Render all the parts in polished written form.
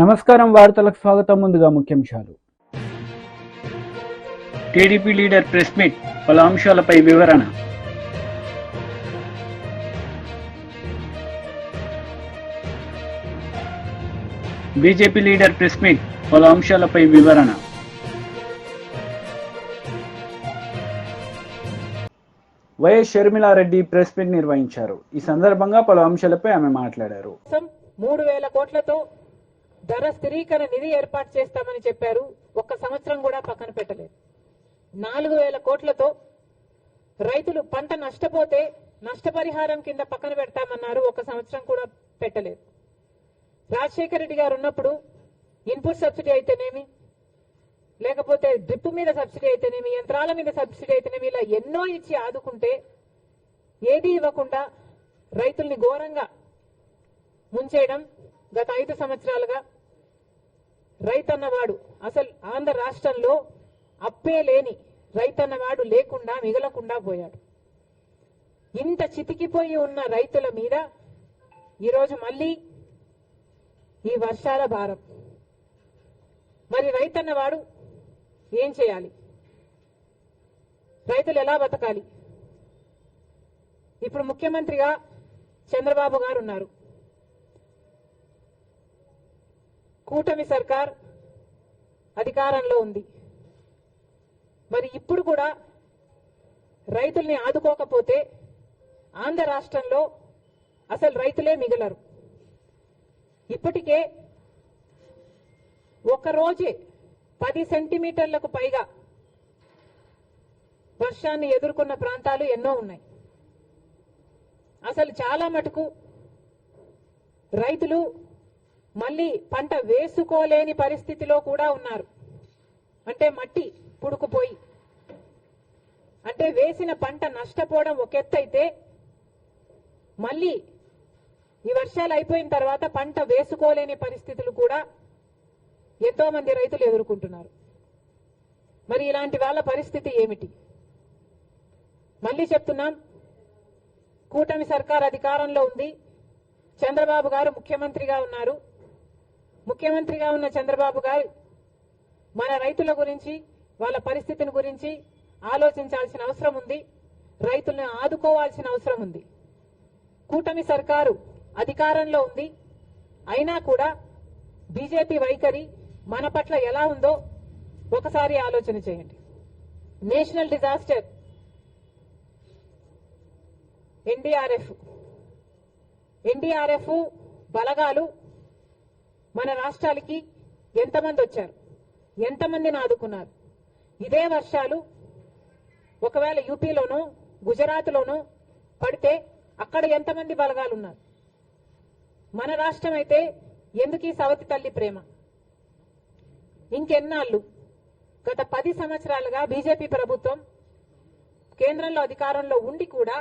నమస్కారం వార్తలకు స్వాగతం. ముందుగా ముఖ్యాంశాలు. టీడీపీ లీడర్ ప్రెస్ మీట్, పలు అంశాలపై వివరణ. బీజేపీ లీడర్ ప్రెస్ మీట్, పలు అంశాలపై వివరణ. వైఎస్ షర్మిలారెడ్డి ప్రెస్ మీట్ నిర్వహించారు. ఈ సందర్భంగా పలు అంశాలపై ఆమె మాట్లాడారు. 3,000 కోట్లతో ధర స్థిరీకరణ నిధి ఏర్పాటు చేస్తామని చెప్పారు. ఒక్క సంవత్సరం కూడా పక్కన పెట్టలేదు. 4,000 కోట్లతో రైతులు పంట నష్టపోతే నష్టపరిహారం కింద పక్కన పెడతామన్నారు. ఒక్క సంవత్సరం కూడా పెట్టలేదు. రాజశేఖర రెడ్డి గారు ఉన్నప్పుడు ఇన్పుట్ సబ్సిడీ అయితేనేమి, లేకపోతే డ్రిప్ మీద సబ్సిడీ అయితేనేమి, యంత్రాల మీద సబ్సిడీ అయితేనేమి, ఇలా ఎన్నో ఇచ్చి ఆదుకుంటే ఏది ఇవ్వకుండా రైతుల్ని ఘోరంగా ముంచేయడం గత 5 సంవత్సరాలుగా. రైతన్నవాడు అసలు ఆంధ్ర రాష్ట్రంలో అప్పే లేని రైతన్నవాడు లేకుండా మిగలకుండా పోయాడు. ఇంత చితికిపోయి ఉన్న రైతుల మీద ఈరోజు మళ్ళీ ఈ వర్షాల భారం. మరి రైతన్నవాడు ఏం చేయాలి? రైతులు ఎలా బతకాలి? ఇప్పుడు ముఖ్యమంత్రిగా చంద్రబాబు గారు ఉన్నారు. కూటమి సర్కార్ అధికారంలో ఉంది. మరి ఇప్పుడు కూడా రైతుల్ని ఆదుకోకపోతే ఆంధ్ర రాష్ట్రంలో అసలు రైతులే మిగలరు. ఇప్పటికే ఒక్కరోజే 10 సెంటీమీటర్లకు పైగా వర్షాన్ని ఎదుర్కొన్న ప్రాంతాలు ఎన్నో ఉన్నాయి. అసలు చాలా మటుకు రైతులు మళ్ళీ పంట వేసుకోలేని పరిస్థితిలో కూడా ఉన్నారు. అంటే మట్టి పుడుకుపోయి, అంటే వేసిన పంట నష్టపోవడం ఒక ఎత్తు అయితే, మళ్ళీ ఈ వర్షాలు అయిపోయిన తర్వాత పంట వేసుకోలేని పరిస్థితులు కూడా ఎంతో మంది రైతులు ఎదుర్కొంటున్నారు. మరి ఇలాంటి వాళ్ళ పరిస్థితి ఏమిటి? మళ్ళీ చెప్తున్నాం, కూటమి సర్కార్ అధికారంలో ఉంది. చంద్రబాబు గారు ముఖ్యమంత్రిగా ఉన్నారు. ముఖ్యమంత్రిగా ఉన్న చంద్రబాబు గారు మన రైతుల గురించి, వాళ్ళ పరిస్థితిని గురించి ఆలోచించాల్సిన అవసరం ఉంది. రైతులను ఆదుకోవాల్సిన అవసరం ఉంది. కూటమి సర్కారు అధికారంలో ఉంది. అయినా కూడా బీజేపీ వైఖరి మన పట్ల ఎలా ఉందో ఒకసారి ఆలోచన చేయండి. నేషనల్ డిజాస్టర్ ఎన్డీఆర్ఎఫ్ బలగాలు మన రాష్ట్రాలకి ఎంతమంది వచ్చారు? ఎంతమందిని ఆదుకున్నారు? ఇదే వర్షాలు ఒకవేళ యూపీలోనో గుజరాత్లోనో పడితే అక్కడ ఎంతమంది బలగాలు ఉన్నారు? మన రాష్ట్రం అయితే ఎందుకు ఈ సవతి తల్లి ప్రేమ? ఇంకెన్నాళ్ళు? గత 10 సంవత్సరాలుగా బీజేపీ ప్రభుత్వం కేంద్రంలో అధికారంలో ఉండి కూడా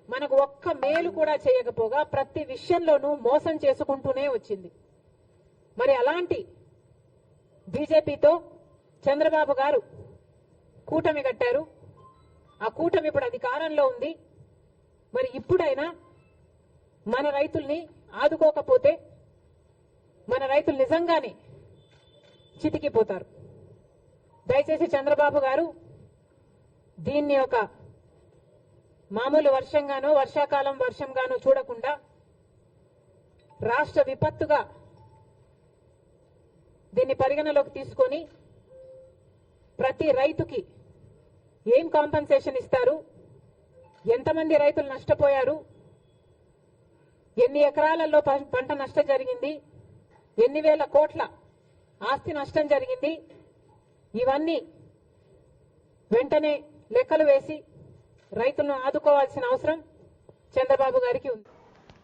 మనకు ఒక్క మేలు కూడా చేయకపోగా ప్రతి విషయంలోనూ మోసం చేసుకుంటూనే వచ్చింది. మరి అలాంటి బీజేపీతో చంద్రబాబు గారు కూటమి కట్టారు. ఆ కూటమి ఇప్పుడు అధికారంలో ఉంది. మరి ఇప్పుడైనా మన రైతుల్ని ఆదుకోకపోతే మన రైతులు నిజంగానే చితికిపోతారు. దయచేసి చంద్రబాబు గారు దీన్ని ఒక మామూలు వర్షంగానో, వర్షాకాలం వర్షంగానో చూడకుండా రాష్ట్ర విపత్తుగా దీన్ని పరిగణలోకి తీసుకొని ప్రతి రైతుకి ఏం కాంపెన్సేషన్ ఇస్తారు, ఎంతమంది రైతులు నష్టపోయారు, ఎన్ని ఎకరాలలో పంట నష్టం జరిగింది, ఎన్ని వేల కోట్ల ఆస్తి నష్టం జరిగింది, ఇవన్నీ వెంటనే లెక్కలు వేసి రైతులను ఆదుకోవాల్సిన అవసరం చంద్రబాబు గారికి ఉంది.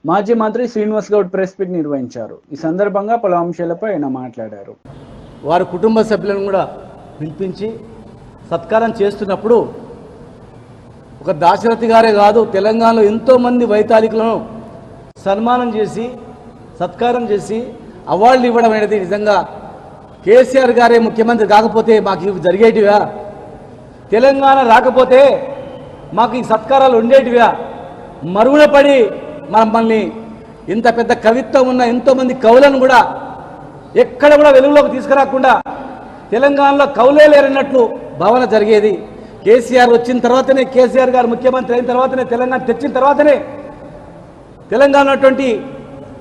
మాజీ మంత్రి శ్రీనివాస్ గౌడ్ ప్రెస్ మీట్ నిర్వహించారు. ఈ సందర్భంగా పలు అంశాలపై ఆయన మాట్లాడారు. వారి కుటుంబ సభ్యులను కూడా పిలిపించి సత్కారం చేస్తున్నప్పుడు ఒక దాశరథి గారే కాదు, తెలంగాణలో ఎంతోమంది వైతాళికులను సన్మానం చేసి సత్కారం చేసి అవార్డులు ఇవ్వడం అనేది నిజంగా కేసీఆర్ గారే ముఖ్యమంత్రి కాకపోతే మాకు ఇవి జరిగేటివా? తెలంగాణ రాకపోతే మాకు ఈ సత్కారాలు ఉండేటివా? మరుగున పడి మమ్మల్ని ఇంత పెద్ద కవిత్వం ఉన్న ఎంతోమంది కవులను కూడా ఎక్కడ కూడా వెలుగులోకి తీసుకురాకుండా తెలంగాణలో కౌలే లేరన్నట్లు భావన జరిగేది. కేసీఆర్ వచ్చిన తర్వాతనే, కేసీఆర్ గారు ముఖ్యమంత్రి అయిన తర్వాతనే, తెలంగాణ తెచ్చిన తర్వాతనే తెలంగాణ ఉన్నటువంటి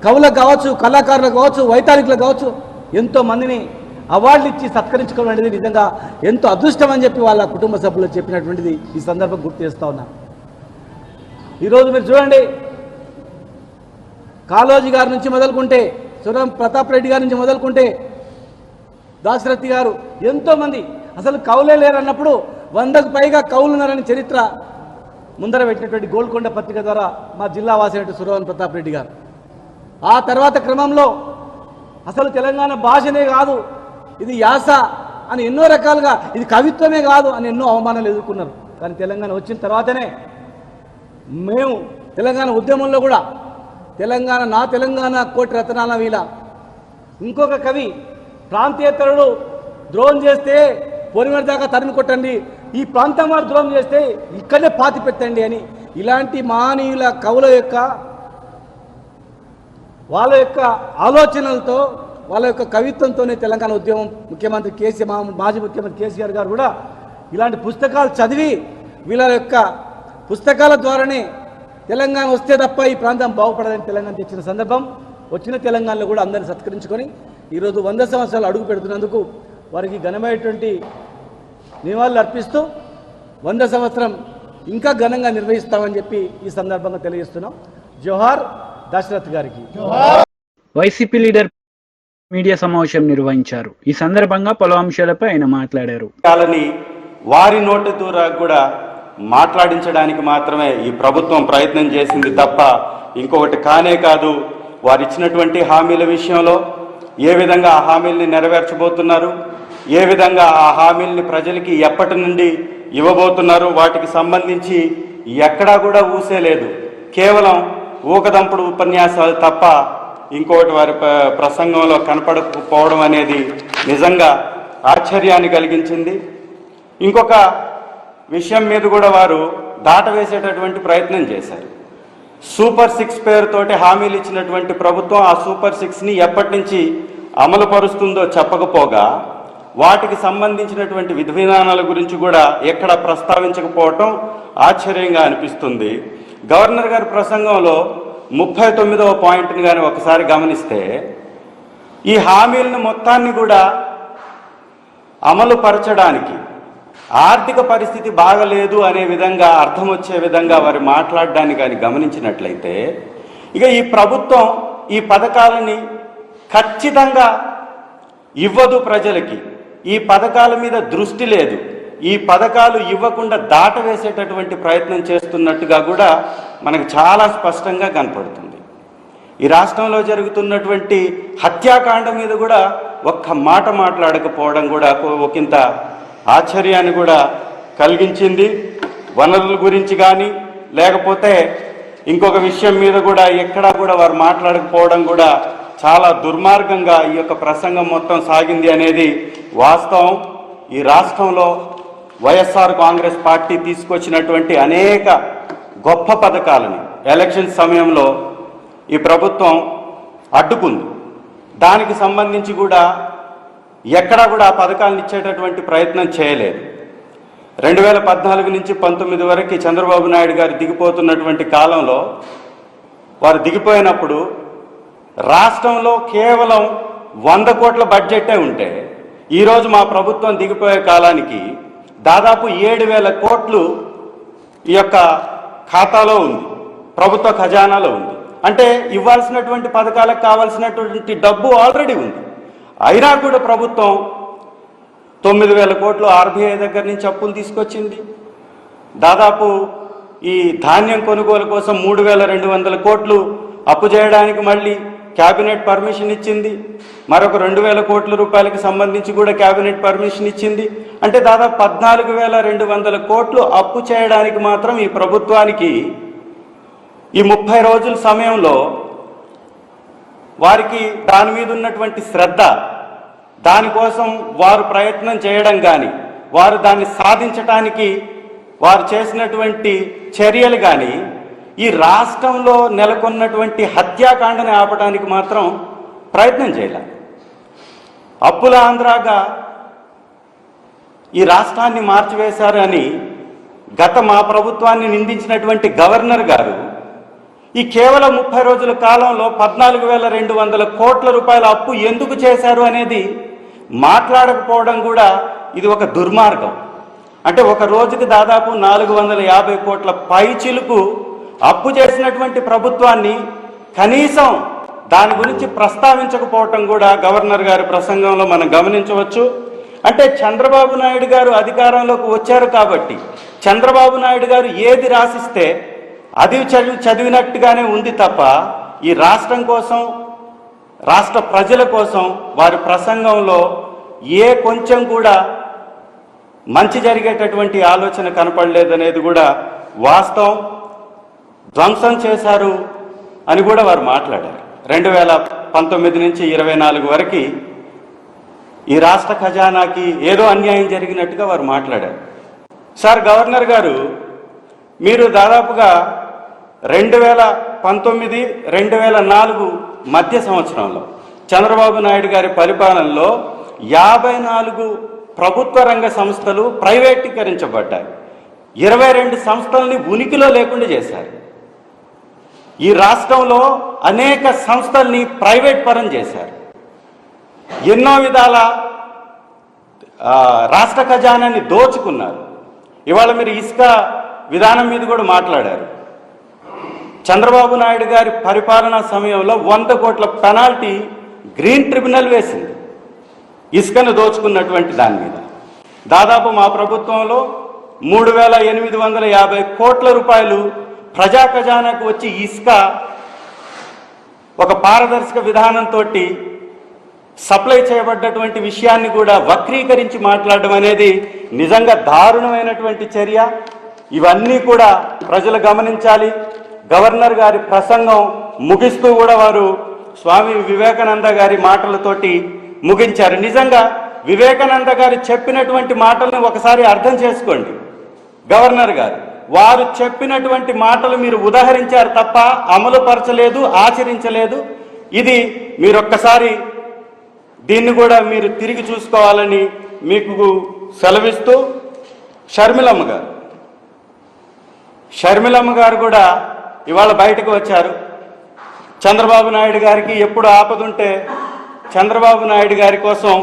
కవులకు కావచ్చు, కళాకారులకు కావచ్చు, వైతాళికులకు కావచ్చు ఎంతో మందిని అవార్డులు ఇచ్చి సత్కరించుకోవడం అనేది నిజంగా ఎంతో అదృష్టం అని చెప్పి వాళ్ళ కుటుంబ సభ్యులు చెప్పినటువంటిది ఈ సందర్భం గుర్తు చేస్తూ ఉన్నాను. ఈరోజు మీరు చూడండి, కాళోజీ గారి నుంచి మొదలుకుంటే, సురం ప్రతాప్ రెడ్డి గారి నుంచి మొదలుకుంటే, దాశరథి గారు, ఎంతోమంది అసలు కవులే లేరన్నప్పుడు 100కు పైగా కవులు ఉన్నారని చరిత్ర ముందర పెట్టినటువంటి గోల్కొండ పత్రిక ద్వారా మా జిల్లా వాసినటువంటి సురవన్ ప్రతాప్ రెడ్డి గారు. ఆ తర్వాత క్రమంలో అసలు తెలంగాణ భాషనే కాదు, ఇది యాస అని ఎన్నో రకాలుగా, ఇది కవిత్వమే కాదు అని ఎన్నో అవమానాలు ఎదుర్కొన్నారు. కానీ తెలంగాణ వచ్చిన తర్వాతనే మేము తెలంగాణ ఉద్యమంలో కూడా తెలంగాణ, నా తెలంగాణ కోటి రతనాల వీల, ఇంకొక కవి ప్రాంతేతరుడు ద్రోహం చేస్తే పొరిమేర దాకా తరిమి కొట్టండి, ఈ ప్రాంతం వారు ద్రోహం చేస్తే ఇక్కడే పాతి పెట్టండి అని ఇలాంటి మహనీయుల కవుల యొక్క వాళ్ళ యొక్క ఆలోచనలతో, వాళ్ళ యొక్క కవిత్వంతోనే తెలంగాణ ఉద్యమం ముఖ్యమంత్రి కేసీఆర్, మాజీ ముఖ్యమంత్రి కేసీఆర్ గారు కూడా ఇలాంటి పుస్తకాలు చదివి వీళ్ళ యొక్క పుస్తకాల ద్వారానే తెలంగాణ వస్తే తప్ప ఈ ప్రాంతం బాగుపడదని తెలంగాణ తెచ్చిన సందర్భం. వచ్చిన తెలంగాణలో కూడా అందరిని సత్కరించుకొని ఈరోజు 100 సంవత్సరాలు అడుగు పెడుతున్నందుకు వారికి ఘనమైనటువంటి నివాళులు అర్పిస్తూ 100 సంవత్సరం ఇంకా ఘనంగా నిర్వహిస్తామని చెప్పి ఈ సందర్భంగా తెలియజేస్తున్నాం. జోహార్ దశరథ్ గారికి. వైసీపీ లీడర్ మీడియా సమావేశం నిర్వహించారు. ఈ సందర్భంగా పలు అంశాలపై ఆయన మాట్లాడారు. వారి నోటి ద్వారా కూడా మాట్లాడించడానికి మాత్రమే ఈ ప్రభుత్వం ప్రయత్నం చేసింది తప్ప ఇంకొకటి కానే కాదు. వారు ఇచ్చినటువంటి హామీల విషయంలో ఏ విధంగా ఆ హామీల్ని నెరవేర్చబోతున్నారు, ఏ విధంగా ఆ హామీల్ని ప్రజలకి ఎప్పటి నుండి ఇవ్వబోతున్నారు, వాటికి సంబంధించి ఎక్కడా కూడా ఊసేలేదు. కేవలం ఊకదంపుడు ఉపన్యాసాలు తప్ప ఇంకొకటి వారి ప్రసంగంలో కనపడకపోవడం అనేది నిజంగా ఆశ్చర్యాన్ని కలిగించింది. ఇంకొక విషయం మీద కూడా వారు దాటవేసేటటువంటి ప్రయత్నం చేశారు. సూపర్ 6 పేరుతోటి హామీలు ఇచ్చినటువంటి ప్రభుత్వం ఆ సూపర్ 6ని ఎప్పటి నుంచి అమలు పరుస్తుందో చెప్పకపోగా వాటికి సంబంధించినటువంటి విధి విధానాల గురించి కూడా ఎక్కడ ప్రస్తావించకపోవటం ఆశ్చర్యంగా అనిపిస్తుంది. గవర్నర్ గారి ప్రసంగంలో 39వ పాయింట్ని కానీ ఒకసారి గమనిస్తే ఈ హామీలను మొత్తాన్ని కూడా అమలు పరచడానికి ఆర్థిక పరిస్థితి బాగలేదు అనే విధంగా అర్థం వచ్చే విధంగా వారు మాట్లాడడాన్ని కానీ గమనించినట్లయితే ఇక ఈ ప్రభుత్వం ఈ పథకాలని ఖచ్చితంగా ఇవ్వదు ప్రజలకి, ఈ పథకాల మీద దృష్టి లేదు, ఈ పథకాలు ఇవ్వకుండా దాటవేసేటటువంటి ప్రయత్నం చేస్తున్నట్టుగా కూడా మనకు చాలా స్పష్టంగా కనపడుతుంది. ఈ రాష్ట్రంలో జరుగుతున్నటువంటి హత్యాకాండ మీద కూడా ఒక్క మాట మాట్లాడకపోవడం కూడా ఒకంత ఆశ్చర్యాన్ని కూడా కలిగించింది. వనరుల గురించి కానీ లేకపోతే ఇంకొక విషయం మీద కూడా ఎక్కడా కూడా వారు మాట్లాడకపోవడం కూడా చాలా దుర్మార్గంగా ఈ యొక్క ప్రసంగం మొత్తం సాగింది అనేది వాస్తవం. ఈ రాష్ట్రంలో వైఎస్ఆర్ కాంగ్రెస్ పార్టీ తీసుకొచ్చినటువంటి అనేక గొప్ప పథకాలని ఎలక్షన్ సమయంలో ఈ ప్రభుత్వం అడ్డుకుంది. దానికి సంబంధించి కూడా ఎక్కడా కూడా ఆ పథకాలను ఇచ్చేటటువంటి ప్రయత్నం చేయలేదు. 2014 నుంచి 19 వరకు చంద్రబాబు నాయుడు గారు దిగిపోతున్నటువంటి కాలంలో వారు దిగిపోయినప్పుడు రాష్ట్రంలో కేవలం 100 కోట్ల బడ్జెటే ఉంటే ఈరోజు మా ప్రభుత్వం దిగిపోయే కాలానికి దాదాపు 7,000 కోట్లు ఈ యొక్క ఖాతాలో ఉంది, ప్రభుత్వ ఖజానాలో ఉంది. అంటే ఇవ్వాల్సినటువంటి పథకాలకు కావాల్సినటువంటి డబ్బు ఆల్రెడీ ఉంది. అయినా కూడా ప్రభుత్వం 9,000 కోట్లు ఆర్బీఐ దగ్గర నుంచి అప్పులు తీసుకొచ్చింది. దాదాపు ఈ ధాన్యం కొనుగోలు కోసం 3,200 కోట్లు అప్పు చేయడానికి మళ్ళీ క్యాబినెట్ పర్మిషన్ ఇచ్చింది. మరొక 2,000 కోట్ల రూపాయలకు సంబంధించి కూడా క్యాబినెట్ పర్మిషన్ ఇచ్చింది. అంటే దాదాపు 14,200 కోట్లు అప్పు చేయడానికి మాత్రం ఈ ప్రభుత్వానికి ఈ 30 రోజుల సమయంలో వారికి దాని మీద ఉన్నటువంటి శ్రద్ధ, దానికోసం వారు ప్రయత్నం చేయడం కానీ వారు దాన్ని సాధించటానికి వారు చేసినటువంటి చర్యలు కానీ ఈ రాష్ట్రంలో నెలకొన్నటువంటి హత్యాకాండని ఆపడానికి మాత్రం ప్రయత్నం చేయలేదు. అప్పుల ఆంధ్రాగా ఈ రాష్ట్రాన్ని మార్చివేశారు అని గత మా ప్రభుత్వాన్ని నిందించినటువంటి గవర్నర్ గారు ఈ కేవలం 30 రోజుల కాలంలో 14,200 కోట్ల రూపాయల అప్పు ఎందుకు చేశారు అనేది మాట్లాడకపోవడం కూడా ఇది ఒక దుర్మార్గం. అంటే ఒక రోజుకి దాదాపు 450 కోట్ల పైచిలుకు అప్పు చేసినటువంటి ప్రభుత్వాన్ని కనీసం దాని గురించి ప్రస్తావించకపోవటం కూడా గవర్నర్ గారి ప్రసంగంలో మనం గమనించవచ్చు. అంటే చంద్రబాబు నాయుడు గారు అధికారంలోకి వచ్చారు కాబట్టి చంద్రబాబు నాయుడు గారు ఏది రాసిస్తే అది చదివినట్టుగానే ఉంది తప్ప ఈ రాష్ట్రం కోసం, రాష్ట్ర ప్రజల కోసం వారి ప్రసంగంలో ఏ కొంచెం కూడా మంచి జరిగేటటువంటి ఆలోచన కనపడలేదనేది కూడా వాస్తవం. ధ్వంసం చేశారు అని కూడా వారు మాట్లాడారు. 2019 నుంచి 24 వరకు ఈ రాష్ట్ర ఖజానాకి ఏదో అన్యాయం జరిగినట్టుగా వారు మాట్లాడారు. సార్ గవర్నర్ గారు, మీరు దాదాపుగా 2019, 2004 మధ్య సంవత్సరంలో చంద్రబాబు నాయుడు గారి పరిపాలనలో 54 ప్రభుత్వ రంగ సంస్థలు ప్రైవేటీకరించబడ్డాయి. 22 సంస్థల్ని ఉనికిలో లేకుండా చేశారు. ఈ రాష్ట్రంలో అనేక సంస్థల్ని ప్రైవేట్ పరం చేశారు. ఎన్నో విధాల రాష్ట్ర ఖజానాన్ని దోచుకున్నారు. ఇవాళ మీరు ఇసుక విధానం మీద కూడా మాట్లాడారు. చంద్రబాబు నాయుడు గారి పరిపాలనా సమయంలో 100 కోట్ల పెనాల్టీ గ్రీన్ ట్రిబ్యునల్ వేసింది ఇసుకను దోచుకున్నటువంటి దాని మీద. దాదాపు మా ప్రభుత్వంలో 3,850 కోట్ల రూపాయలు ప్రజా ఖజానాకు వచ్చి ఇసుక ఒక పారదర్శక విధానంతో సప్లై చేయబడ్డటువంటి విషయాన్ని కూడా వక్రీకరించి మాట్లాడడం అనేది నిజంగా దారుణమైనటువంటి చర్య. ఇవన్నీ కూడా ప్రజలు గమనించాలి. గవర్నర్ గారి ప్రసంగం ముగిస్తూ కూడా వారు స్వామి వివేకానంద గారి మాటలతోటి ముగించారు. నిజంగా వివేకానంద గారు చెప్పినటువంటి మాటలను ఒకసారి అర్థం చేసుకోండి. గవర్నర్ గారు వారు చెప్పినటువంటి మాటలు మీరు ఉదాహరించారు తప్ప అమలు పరచలేదు, ఆచరించలేదు. ఇది మీరొక్కసారి దీన్ని కూడా మీరు తిరిగి చూసుకోవాలని మీకు సెలవిస్తూ, షర్మిలమ్మ గారు కూడా ఇవాళ బయటకు వచ్చారు. చంద్రబాబు నాయుడు గారికి ఎప్పుడు ఆపదుంటే చంద్రబాబు నాయుడు గారి కోసం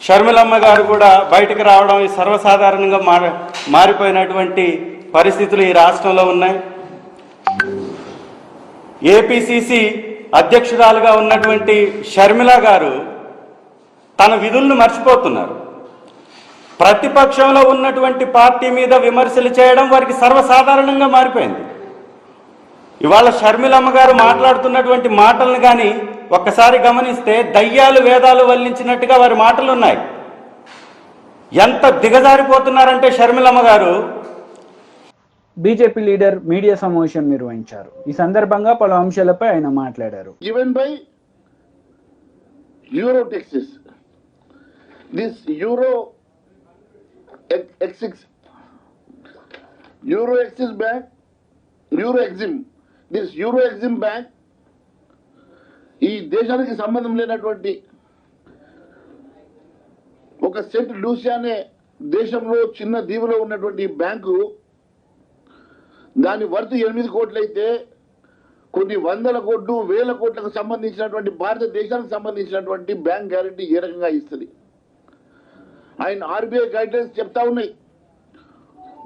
షర్మిలమ్మ గారు కూడా బయటకు రావడం సర్వసాధారణంగా మారిపోయినటువంటి పరిస్థితులు ఈ రాష్ట్రంలో ఉన్నాయి. ఏపీసీసీ అధ్యక్షురాలుగా ఉన్నటువంటి షర్మిల గారు తన విధులను మర్చిపోతున్నారు. ప్రతిపక్షంలో ఉన్నటువంటి పార్టీ మీద విమర్శలు చేయడం వారికి సర్వసాధారణంగా మారిపోయింది. ఇవాళ షర్మిలమ్మ గారు మాట్లాడుతున్నటువంటి మాటలను కానీ ఒక్కసారి గమనిస్తే దయ్యాలు వేదాలు వల్లించినట్టుగా వారి మాటలు ఉన్నాయి. ఎంత దిగజారిపోతున్నారంటే షర్మిలమ్మ గారు. బీజేపీ లీడర్ మీడియా సమావేశం నిర్వహించారు. ఈ సందర్భంగా పలు అంశాలపై ఆయన మాట్లాడారు. Given by Euro taxes, this Euro Exim Bank, Euro Exim, this Euro Exim Bank ఈ దేశానికి సంబంధం లేనటువంటి ఒక సెంట్ లూసియా అనే దేశంలో చిన్న దీవులో ఉన్నటువంటి బ్యాంకు, దాని వర్త్ 8 కోట్లు అయితే కొన్ని 100 కోట్లు 1000 కోట్లకు సంబంధించినటువంటి భారతదేశానికి సంబంధించినటువంటి బ్యాంక్ గ్యారంటీ ఏ రకంగా ఇస్తుంది? ఆయన ఆర్బీఐ గైడ్లైన్స్ చెప్తా ఉన్నాయి.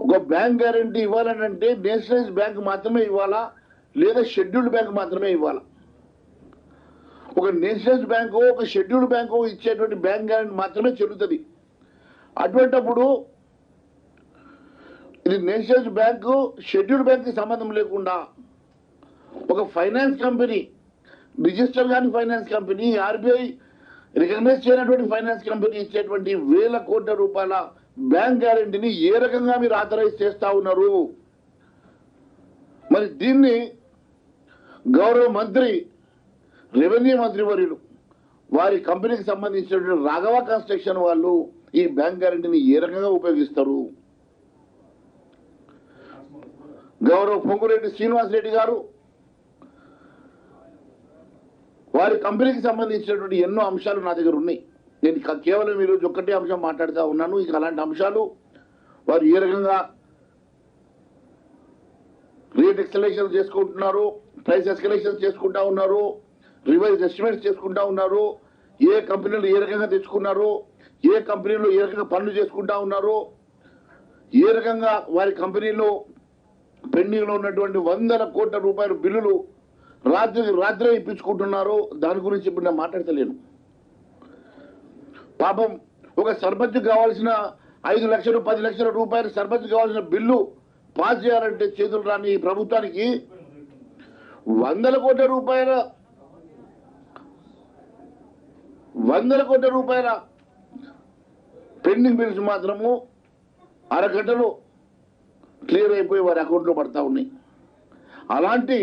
ఒక బ్యాంక్ గ్యారంటీ ఇవ్వాలంటే నేషనలైజ్ బ్యాంక్ మాత్రమే ఇవ్వాలా, లేదా షెడ్యూల్డ్ బ్యాంక్ మాత్రమే ఇవ్వాలా? ఒక నేషనలైజ్ బ్యాంకు, ఒక షెడ్యూల్డ్ బ్యాంకు ఇచ్చేటువంటి బ్యాంక్ గ్యారంటీ మాత్రమే చెల్లుతుంది. అటువంటిప్పుడు ఇది నేషనలైజ్ బ్యాంకు, షెడ్యూల్డ్ బ్యాంక్కి సంబంధం లేకుండా ఒక ఫైనాన్స్ కంపెనీ, రిజిస్టర్ కాని ఫైనాన్స్ కంపెనీ, ఆర్బీఐ రికగ్నైజ్ చేయనటువంటి ఫైనాన్స్ కంపెనీ ఇచ్చేటువంటి 1000 కోట్ల రూపాయల బ్యాంక్ గ్యారంటీని ఏ రకంగా మీరు ఆథరైజ్ చేస్తా ఉన్నారు? మరి దీన్ని గౌరవ మంత్రి, రెవెన్యూ మంత్రి వర్యులు, వారి కంపెనీకి సంబంధించినటువంటి రాఘవ కన్స్ట్రక్షన్ వాళ్ళు ఈ బ్యాంక్ గ్యారంటీని ఏ రకంగా ఉపయోగిస్తారు? గౌరవ పొంగురెడ్డి శ్రీనివాసరెడ్డి గారు వారి కంపెనీకి సంబంధించినటువంటి ఎన్నో అంశాలు నా దగ్గర ఉన్నాయి. నేను కేవలం ఈరోజు ఒక్కటే అంశం మాట్లాడుతూ ఉన్నాను. ఇక అలాంటి అంశాలు వారు ఏ రకంగా రేట్ ఎక్సలేషన్ చేసుకుంటున్నారు, ప్రైస్ ఎస్కలేషన్ చేసుకుంటా ఉన్నారు, రివైజ్ ఎస్టిమేట్స్ చేసుకుంటా ఉన్నారు, ఏ కంపెనీలు ఏ రకంగా తెచ్చుకున్నారు, ఏ కంపెనీలు ఏ రకంగా పనులు చేసుకుంటా ఉన్నారు, ఏ రకంగా వారి కంపెనీలో పెండింగ్లో ఉన్నటువంటి 100 కోట్ల రూపాయల బిల్లులు రాత్రే ఇప్పించుకుంటున్నారు. దాని గురించి ఇప్పుడు నేను మాట్లాడతలేను. పాపం ఒక సర్పంచ్ కావాల్సిన 5 లక్షలు 10 లక్షల రూపాయలు సర్పంచ్ కావాల్సిన బిల్లు పాస్ చేయాలంటే చేతులు రాని ఈ ప్రభుత్వానికి 100 కోట్ల రూపాయల పెండింగ్ బిల్స్ మాత్రము అరగంటలో క్లియర్ అయిపోయి వారి అకౌంట్లో పడతా ఉన్నాయి. అలాంటి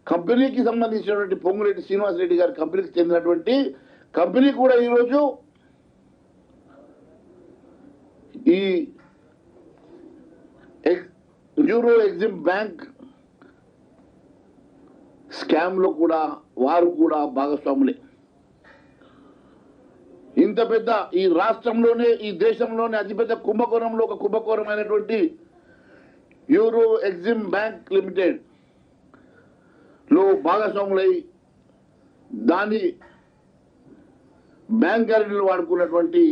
కంపెనీకి సంబంధించినటువంటి పొంగులేటి శ్రీనివాసరెడ్డి గారి కంపెనీకి చెందినటువంటి కంపెనీ కూడా ఈరోజు ఈ యూరో ఎగ్జిమ్ బ్యాంక్ స్కామ్ లో కూడా వారు కూడా భాగస్వాములే. ఇంత పెద్ద ఈ రాష్ట్రంలోనే ఈ దేశంలోనే అతిపెద్ద కుంభకోణంలో ఒక కుంభకోణమైనటువంటి యూరో ఎగ్జిమ్ బ్యాంక్ లిమిటెడ్ లో భాగస్వాములై దాని బ్యాంక్ గ్యారెంటీలు వాడుకున్నటువంటి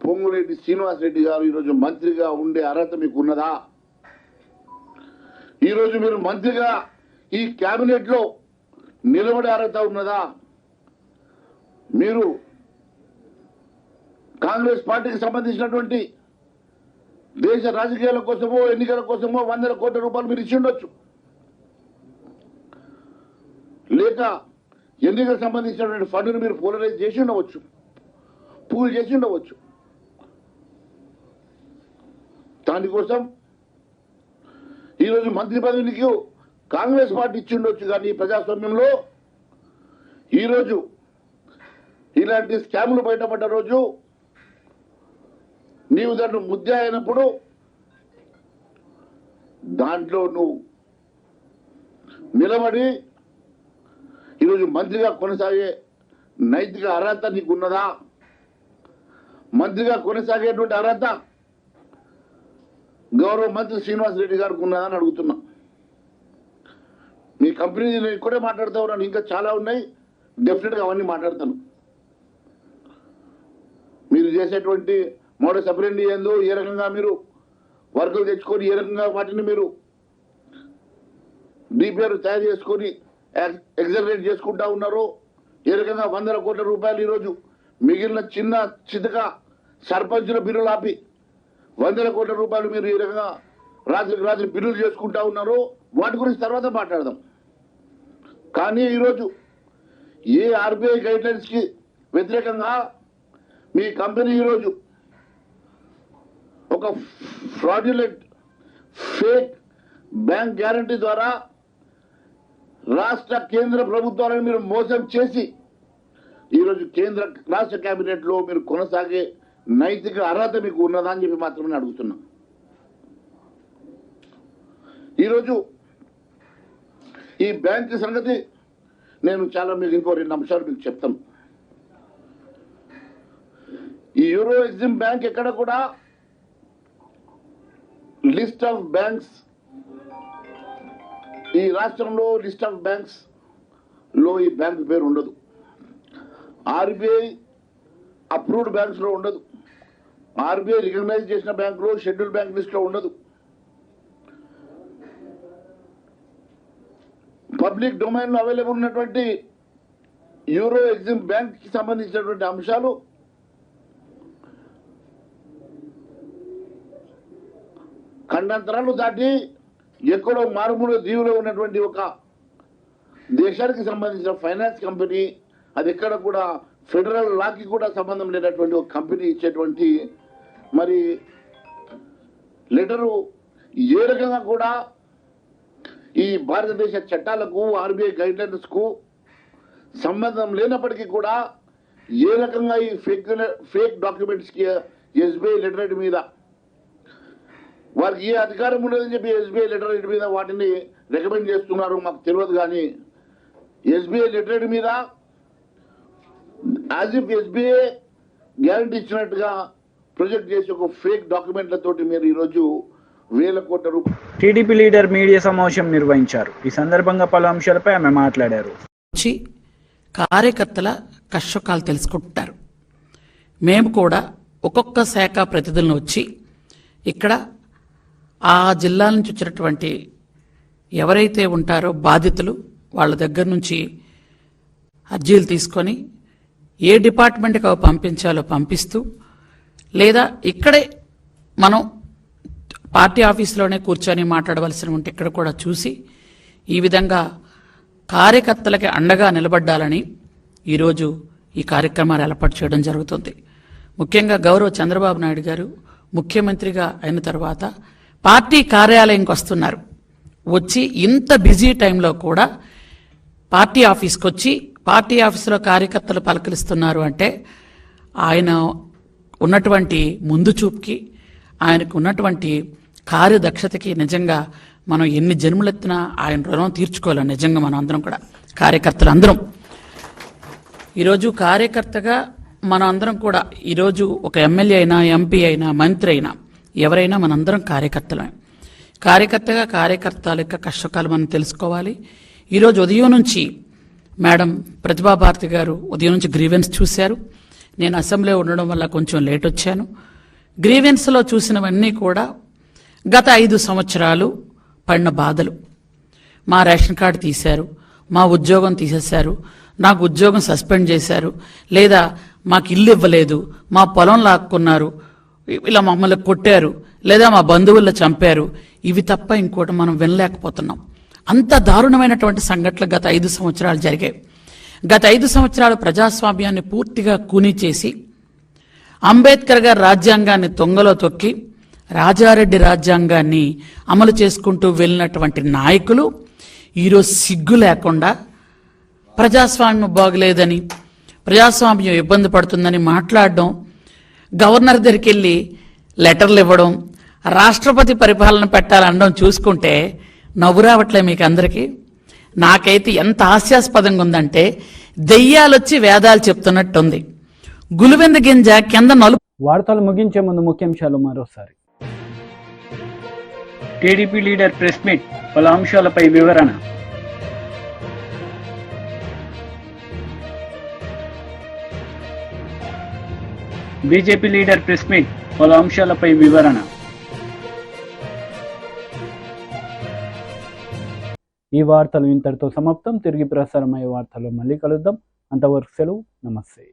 పొంగులేటి శ్రీనివాసరెడ్డి గారు ఈరోజు మంత్రిగా ఉండే అర్హత మీకు ఉన్నదా? ఈరోజు మీరు మంత్రిగా ఈ కేబినెట్ లో నిలబడే అర్హత ఉన్నదా? మీరు కాంగ్రెస్ పార్టీకి సంబంధించినటువంటి దేశ రాజకీయాల కోసమో ఎన్నికల కోసమో 100 కోట్ల రూపాయలు మీరు ఇచ్చి ఉండొచ్చు, లేక ఎన్నికలకు సంబంధించినటువంటి ఫండ్ను మీరు పోలరైజ్ చేసి ఉండవచ్చు, పూల్ చేసి ఉండవచ్చు. దానికోసం ఈరోజు మంత్రి పదవికి కాంగ్రెస్ పార్టీ ఇచ్చి ఉండొచ్చు. కానీ ప్రజాస్వామ్యంలో ఈరోజు ఇలాంటి స్కాములు బయటపడ్డ రోజు నీవు దాంట్లో ముద్ద అయినప్పుడు దాంట్లో నువ్వు నిలబడి ఈరోజు మంత్రిగా కొనసాగే నైతిక అర్హత నీకున్నదా? మంత్రిగా కొనసాగేటువంటి అర్హత గౌరవ మంత్రి శ్రీనివాసరెడ్డి గారికి ఉన్నదా అని అడుగుతున్నా. మీ కంపెనీ నేను ఇక్కడే మాట్లాడుతూ ఉన్నాను, ఇంకా చాలా ఉన్నాయి, డెఫినెట్గా అవన్నీ మాట్లాడతాను. మీరు చేసేటువంటి మోడల్ సపరేండి ఏందో, ఏ రకంగా మీరు వర్కులు తెచ్చుకొని ఏ రకంగా వాటిని మీరు డిపిఆర్ తయారు చేసుకొని ఎగ్జలరేట్ చేసుకుంటా ఉన్నారో, ఏ రకంగా 100 కోట్ల రూపాయలు ఈరోజు మిగిలిన చిన్న చితక సర్పంచుల బిల్లులు ఆపి 100 కోట్ల రూపాయలు మీరు ఏ రకంగా రాత్రికి రాత్రి బిల్లులు చేసుకుంటా ఉన్నారో వాటి గురించి తర్వాత మాట్లాడదాం. కానీ ఈరోజు ఏ ఆర్బీఐ గైడ్లైన్స్కి వ్యతిరేకంగా మీ కంపెనీ ఈరోజు ఒక ఫ్రాడ్యులెంట్ ఫేక్ బ్యాంక్ గ్యారంటీ ద్వారా రాష్ట్ర కేంద్ర ప్రభుత్వాలను మీరు మోసం చేసి ఈరోజు కేంద్ర రాష్ట్ర కేబినెట్ లో మీరు కొనసాగే నైతిక అర్హత మీకు ఉన్నదా అని చెప్పి మాత్రమే అడుగుతున్నాం. ఈరోజు ఈ బ్యాంక్ సంగతి నేను చాలా మీకు ఇంకో 2 అంశాలు మీకు చెప్తాను. ఈ యూరో ఎగ్జిమ్ బ్యాంక్ ఎక్కడ కూడా లిస్ట్ ఆఫ్ బ్యాంక్స్, ఈ రాష్ట్రంలో లిస్ట్ ఆఫ్ బ్యాంక్స్ లో ఈ బ్యాంక్ పేరు ఉండదు. ఆర్బీఐ అప్రూవ్డ్ బ్యాంక్స్ లో ఉండదు. ఆర్బీఐ రికగ్నైజ్ చేసిన బ్యాంకులో షెడ్యూల్ బ్యాంక్ లిస్ట్ లో ఉండదు. పబ్లిక్ డొమైన్ లో అవైలబుల్ ఉన్నటువంటి యూరో ఎగ్జిమ్ బ్యాంక్ కి సంబంధించినటువంటి అంశాలు ఖండాంతరాలు దాటి ఎక్కడో మారుమూల దీవులో ఉన్నటువంటి ఒక దేశానికి సంబంధించిన ఫైనాన్స్ కంపెనీ, అది ఎక్కడ కూడా ఫెడరల్ లాకి కూడా సంబంధం లేనటువంటి ఒక కంపెనీ ఇచ్చేటువంటి మరి లెటరు ఏ రకంగా కూడా ఈ భారతదేశ చట్టాలకు ఆర్బీఐ గైడ్లైన్స్ కు సంబంధం లేనప్పటికీ కూడా ఏ రకంగా ఈ ఫేక్ డాక్యుమెంట్స్ కి ఎస్బీఐ లెటర్ మీద వారికి ఏ అధికారం ఉండదని చెప్పి ఎస్బీఐ లెటర్ మీద వాటిని రికమెండ్ చేస్తున్నారు మాకు తెలియదు. కానీ ఎస్బీఐ లెటర్ మీద యాజ్ ఇఫ్ ఎస్బీఐ గ్యారంటీ ఇచ్చినట్టుగా ప్రొజెక్ట్ చేసి ఒక ఫేక్ డాక్యుమెంట్లతోటి మీరు ఈరోజు వేల కోట్ల రూపాయలు. టీడీపీ లీడర్ మీడియా సమావేశం నిర్వహించారు. ఈ సందర్భంగా పలు అంశాలపై ఆమె మాట్లాడారు. కార్యకర్తల కష్టకాలు తెలుసుకుంటారు. మేము కూడా ఒక్కొక్క శాఖ ప్రతినిధులను వచ్చి ఇక్కడ ఆ జిల్లా నుంచి వచ్చినటువంటి ఎవరైతే ఉంటారో బాధితులు వాళ్ళ దగ్గర నుంచి అర్జీలు తీసుకొని ఏ డిపార్ట్మెంట్కి అవి పంపించాలో పంపిస్తూ, లేదా ఇక్కడే మనం పార్టీ ఆఫీసులోనే కూర్చొని మాట్లాడవలసి ఉంటే ఇక్కడ కూడా చూసి ఈ విధంగా కార్యకర్తలకి అండగా నిలబడ్డాలని ఈరోజు ఈ కార్యక్రమాలు ఏర్పాటు చేయడం జరుగుతుంది. ముఖ్యంగా గౌరవ చంద్రబాబు నాయుడు గారు ముఖ్యమంత్రిగా అయిన తర్వాత పార్టీ కార్యాలయంకి వస్తున్నారు. వచ్చి ఇంత బిజీ టైంలో కూడా పార్టీ ఆఫీస్కి వచ్చి పార్టీ ఆఫీసులో కార్యకర్తలు పలకరిస్తున్నారు అంటే ఆయన ఉన్నటువంటి ముందు చూపుకి, ఆయనకు ఉన్నటువంటి కార్యదక్షతకి నిజంగా మనం ఎన్ని జన్మలెత్తినా ఆయన రుణం తీర్చుకోవాలి. నిజంగా మనం అందరం కూడా కార్యకర్తలు అందరం ఈరోజు కార్యకర్తగా మన అందరం కూడా ఈరోజు ఒక ఎమ్మెల్యే అయినా, ఎంపీ అయినా, మంత్రి అయినా, ఎవరైనా మనందరం కార్యకర్తలమే. కార్యకర్తగా కార్యకర్తల యొక్క కష్టకాలు మనం తెలుసుకోవాలి. ఈరోజు ఉదయం నుంచి మేడం ప్రతిభా భారతి గారు ఉదయం నుంచి గ్రీవెన్స్ చూశారు. నేను అసెంబ్లీలో ఉండడం వల్ల కొంచెం లేట్ వచ్చాను. గ్రీవెన్స్లో చూసినవన్నీ కూడా గత 5 సంవత్సరాలు పడిన బాధలు. మా రేషన్ కార్డు తీశారు, మా ఉద్యోగం తీసేశారు, నాకు ఉద్యోగం సస్పెండ్ చేశారు, లేదా మాకు ఇల్లు ఇవ్వలేదు, మా పొలం లాక్కున్నారు, ఇలా మమ్మల్ని కొట్టారు, లేదా మా బంధువుల్లో చంపారు. ఇవి తప్ప ఇంకోటి మనం వినలేకపోతున్నాం. అంత దారుణమైనటువంటి సంఘటనలు గత 5 సంవత్సరాలు జరిగాయి. గత 5 సంవత్సరాలు ప్రజాస్వామ్యాన్ని పూర్తిగా కూనీ చేసి అంబేద్కర్ గారి రాజ్యాంగాన్ని తొంగలో తొక్కి రాజారెడ్డి రాజ్యాంగాన్ని అమలు చేసుకుంటూ వెళ్ళినటువంటి నాయకులు ఈరోజు సిగ్గు లేకుండా ప్రజాస్వామ్యం బాగలేదని, ప్రజాస్వామ్యం ఇబ్బంది పడుతుందని మాట్లాడడం, గవర్నర్ దగ్గరికి వెళ్ళి లెటర్లు ఇవ్వడం, రాష్ట్రపతి పరిపాలన పెట్టాలనడం చూసుకుంటే నవ్వు రావట్లే మీకు అందరికీ? నాకైతే ఎంత హాస్యాస్పదంగా ఉందంటే దెయ్యాలొచ్చి వేదాలు చెప్తున్నట్టుంది. గులువెంద గింజ కింద నలుపు. వార్తలు ముగించే ముందు ముఖ్యాంశాలు మరోసారి. టీడీపీ లీడర్ ప్రెస్ మీట్, పలు అంశాలపై వివరణ. బీజేపీ లీడర్ ప్రెస్ మీట్, పలు అంశాలపై వివరణ. ఈ వార్తలు ఇంతటితో సమాప్తం. తిరిగి ప్రసారమయ్యే వార్తలు మళ్ళీ కలుద్దాం. అంతవరకు సెలవు. నమస్తే.